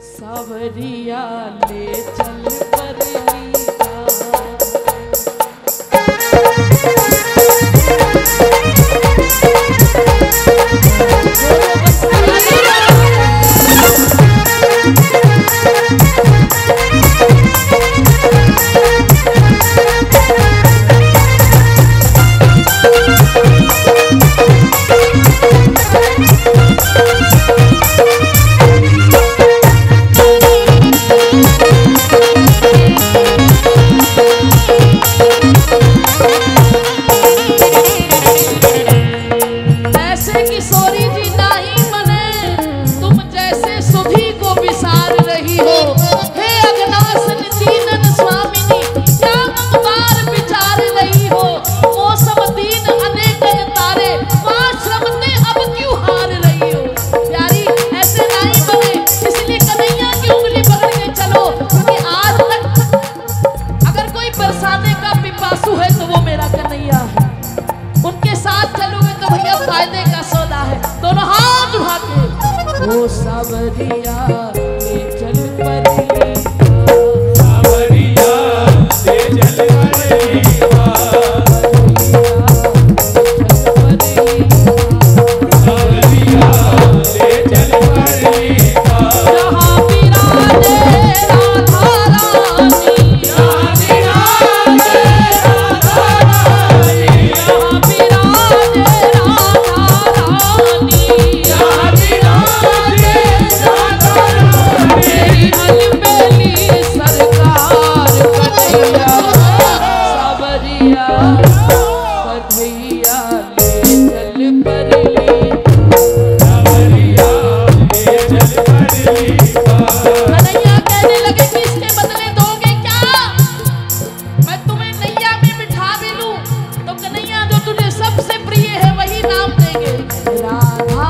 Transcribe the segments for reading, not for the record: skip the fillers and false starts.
सावरिया ले चल परली सावरिया ले चल परली सावरिया ले चल परली सावरिया ले चल परली जहाँ विराजे राधा रानी जहाँ विराजे राधा रानी जहाँ विराजे राधा रानी जहाँ विराजे सरकार कन्हैया सावरिया कन्हैया ले चल परली सावरिया ले चल परली। कन्हैया कहने लगे कि इसके बदले दोगे क्या? मैं तुम्हें नैया में बिठा भी लूं तो कन्हैया जो तुझे सबसे प्रिय है वही नाम देंगे। राधा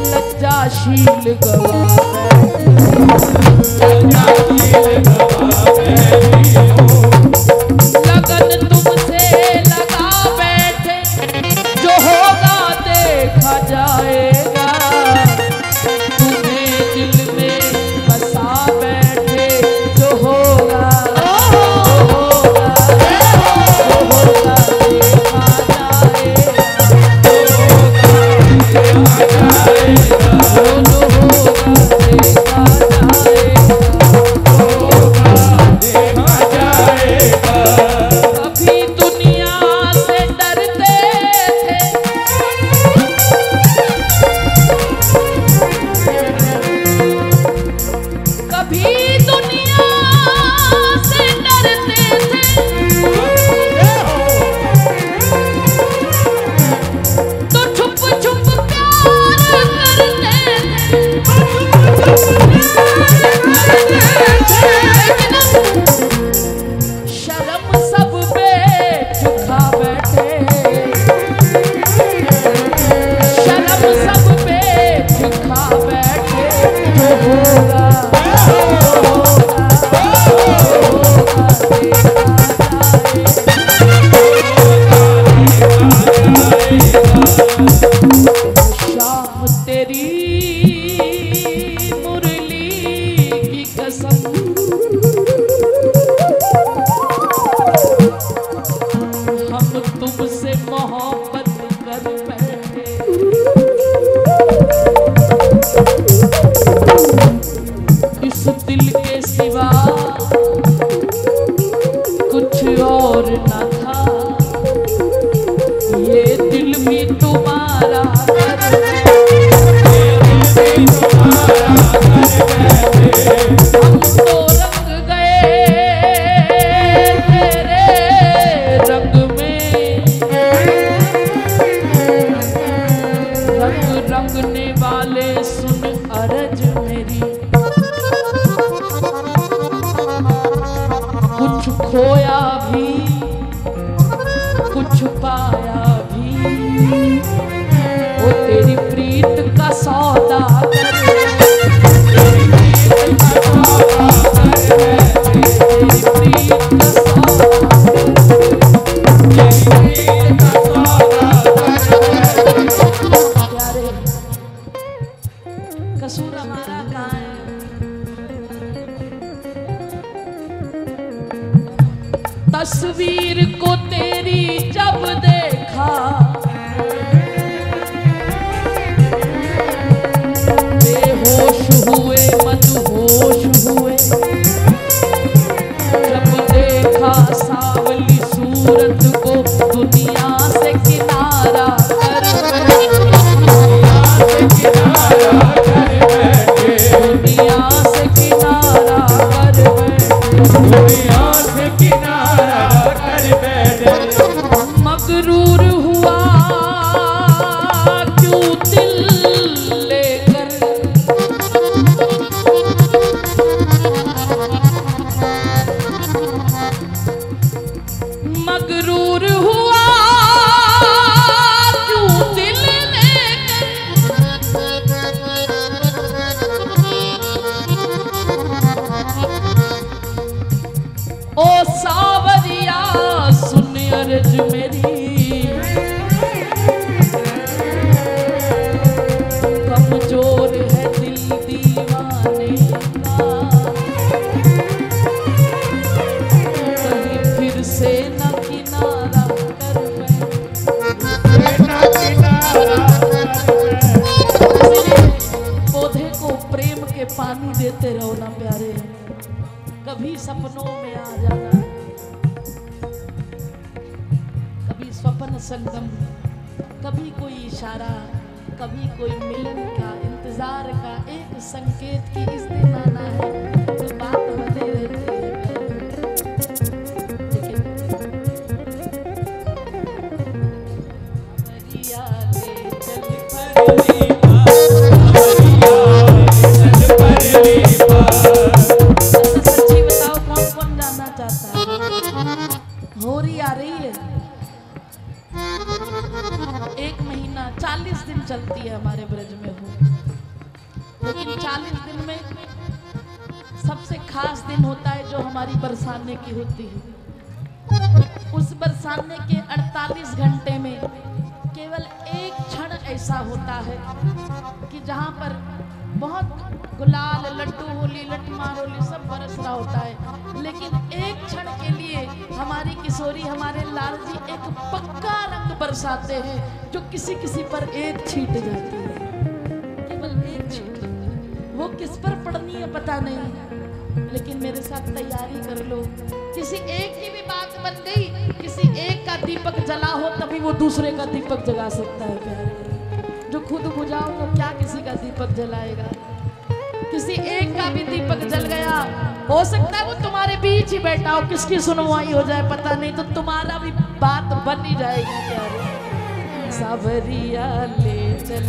लज्जाशील लगन तुमसे लगा बैठे, जो होगा देखा जाएगा। तुम्हें दिल में बसा बैठे, जो होगा देखा जाएगा। कभी दुनिया से डरते थे, कभी दुनिया से डरते थे, तो छुप छुप प्यार करते थे। शर्म सब पे झुका बैठे, शर्म सब पे झुका बैठे, जो होगा शाम तेरी मुरली की कसम, हम तुमसे मोहब्बत कर बैठे। इस दिल के सिवा कुछ और न था, ये दिल भी तुम्हारा हम तो रंग गए तेरे रंग में, रंग रंगने वाले सुन अरज मेरी। कुछ खोया भी कुछ पाया भी, वो तेरी प्रीत का सौदा कसूर हमारा कहाँ है? तस्वीर को तेरी जब देखा, बेहोश के पानी देते रहो ना प्यारे, कभी सपनों में आ जाना, कभी स्वप्न संगम, कभी कोई इशारा, कभी कोई मिलन का इंतजार का एक संकेत कि इस दिन आना है, तो बात होती रहती है। सच्ची बताओ कौन कौन जानना चाहता है? होरी आ रही है, 1 महीना 40 दिन चलती है हमारे ब्रज में हो, लेकिन 40 दिन में सबसे खास दिन होता है जो हमारी बरसाने की होती है। उस बरसाने के 48 घंटे में केवल एक क्षण ऐसा होता है कि जहाँ पर बहुत गुलाल, लड्डू होली, लठमार होली सब बरस रहा होता है, लेकिन एक क्षण के लिए हमारी किशोरी, हमारे लाल जी एक पक्का रंग बरसाते हैं जो किसी किसी पर एक छींट जाती है, केवल एक छींट। वो किस पर पड़नी है पता नहीं, लेकिन मेरे साथ तैयारी कर लो। किसी एक की भी बात बन गई, किसी एक का दीपक जला हो तभी वो दूसरे का दीपक जला सकता है प्यारे। जो खुद बुझाओ तो क्या किसी का दीपक जलाएगा? किसी एक का भी दीपक जल गया, हो सकता है वो तुम्हारे बीच ही बैठा हो, किसकी सुनवाई हो जाए पता नहीं, तो तुम्हारा भी बात बन ही जाएगी प्यारे। सावरिया ले चल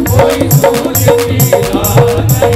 कोई सूझती राह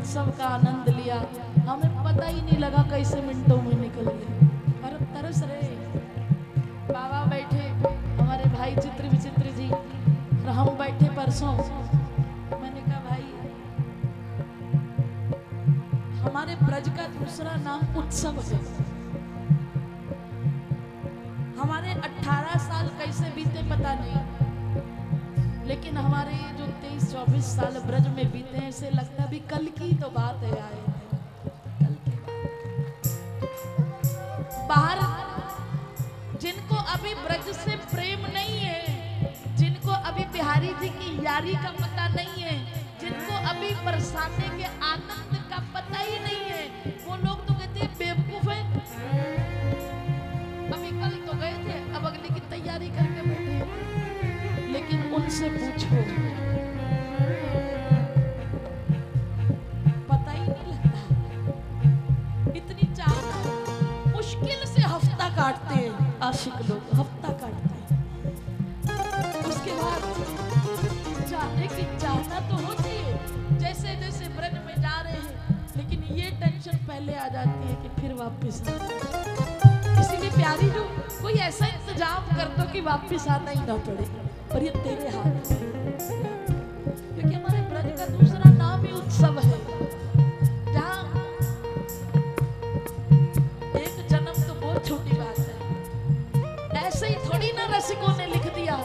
उत्सव का आनंद लिया। हमें पता ही नहीं लगा कैसे मिनटों में निकल गए। और अब तरस रहे बाबा बैठे, हमारे भाई चित्र विचित्र जी और हम बैठे परसों। मैंने कहा भाई हमारे ब्रज का दूसरा नाम उत्सव है। हमारे 18 साल कैसे बीते पता नहीं, लेकिन हमारे जो 23-24 साल ब्रज में बीते हैं ऐसे लगता भी कल की तो बात है। आए कल की बाहर जिनको अभी ब्रज से प्रेम नहीं है, जिनको अभी बिहारी जी की यारी का पता नहीं है, जिनको अभी बरसाने के आनंद का पता ही नहीं है, वो लोग तो कहते हैं बेवकूफ है। अभी कल तो गए थे, अब अगले की तैयारी करके बैठे। लेकिन उनसे पूछो पता ही नहीं लगता। इतनी चाह मुश्किल से हफ्ता काटते हैं आशिक लोग, हफ्ता काटते हैं। उसके बाद जाने की चाहना तो होती है जैसे जैसे ब्रज में जा रहे हैं, लेकिन ये टेंशन पहले आ जाती है कि फिर वापस इसीलिए प्यारी जो कोई ऐसा इंतजाम कर दो कि वापस आना ही ना पड़े, और ये तेरे हाथ में, क्योंकि हमारे ब्रज का दूसरा नाम ही उत्सव है। जहाँ एक जन्म तो बहुत छोटी बात है, ऐसे ही थोड़ी ना रसिकों ने लिख दिया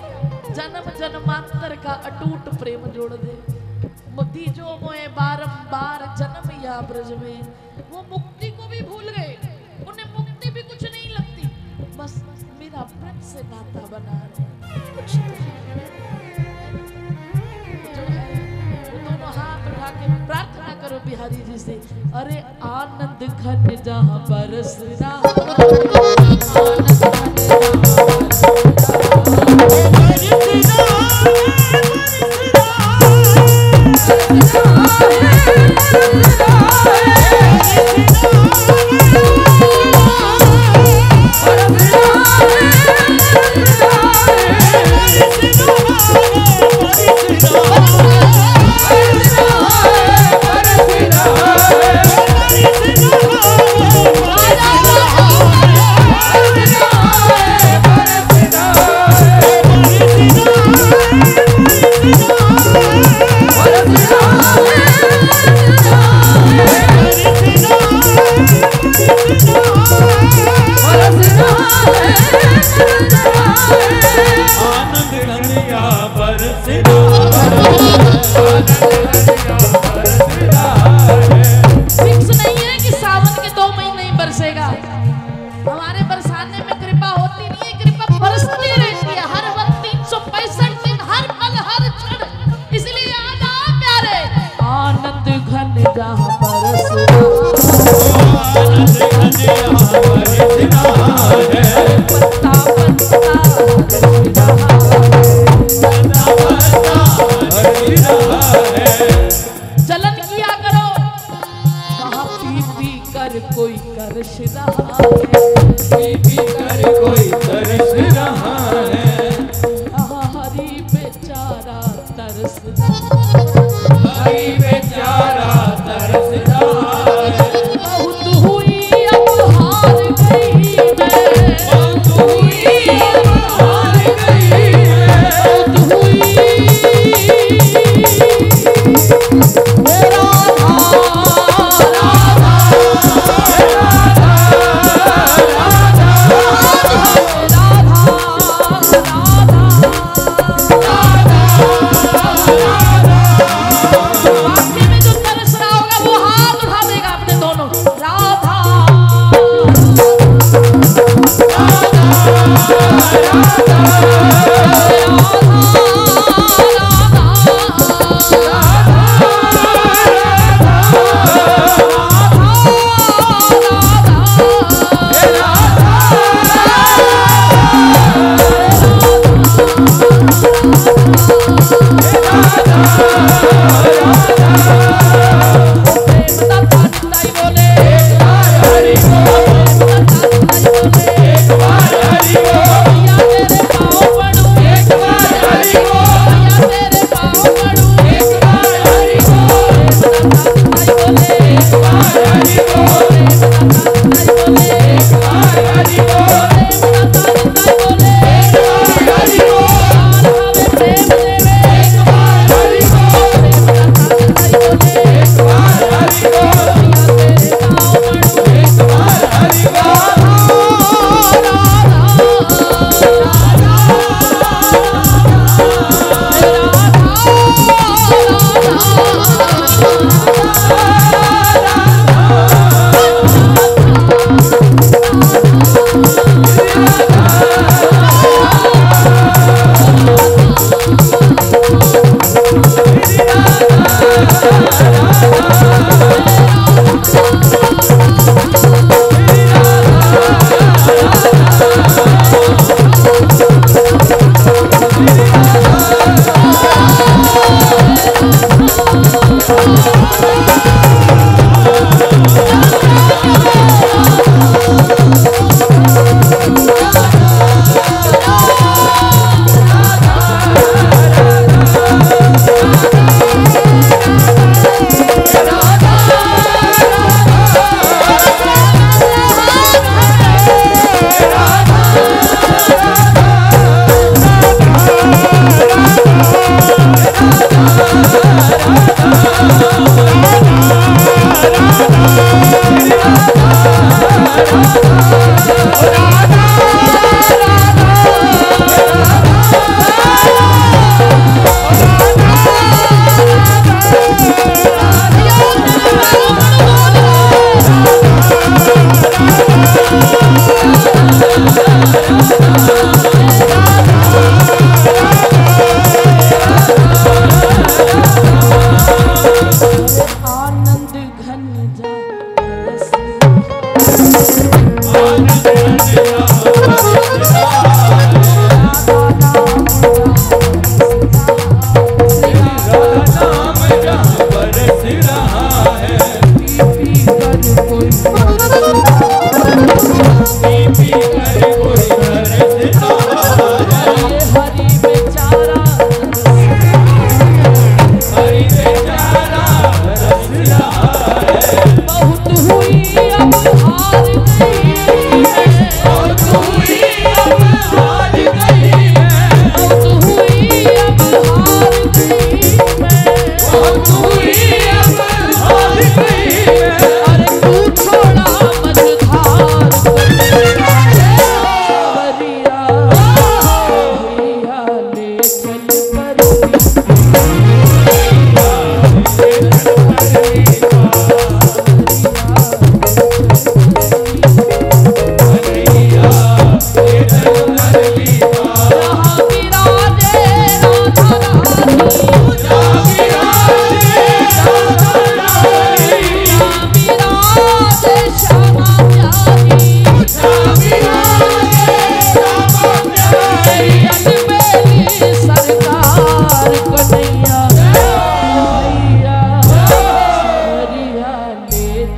जन्म जन्मांतर का अटूट प्रेम जोड़ दे। मुक्ति जो मोए बारंबार जन्म या ब्रज में, वो मुक्ति को भी भूल गए, उन्हें मुक्ति भी कुछ नहीं लगती, बस मेरा ब्रज से नाता बना रहे। कुछ जो है वो दोनों हाथ उठा के प्रार्थना करो बिहारी जी से, अरे आनंद घन जहाँ बरस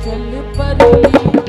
चल परी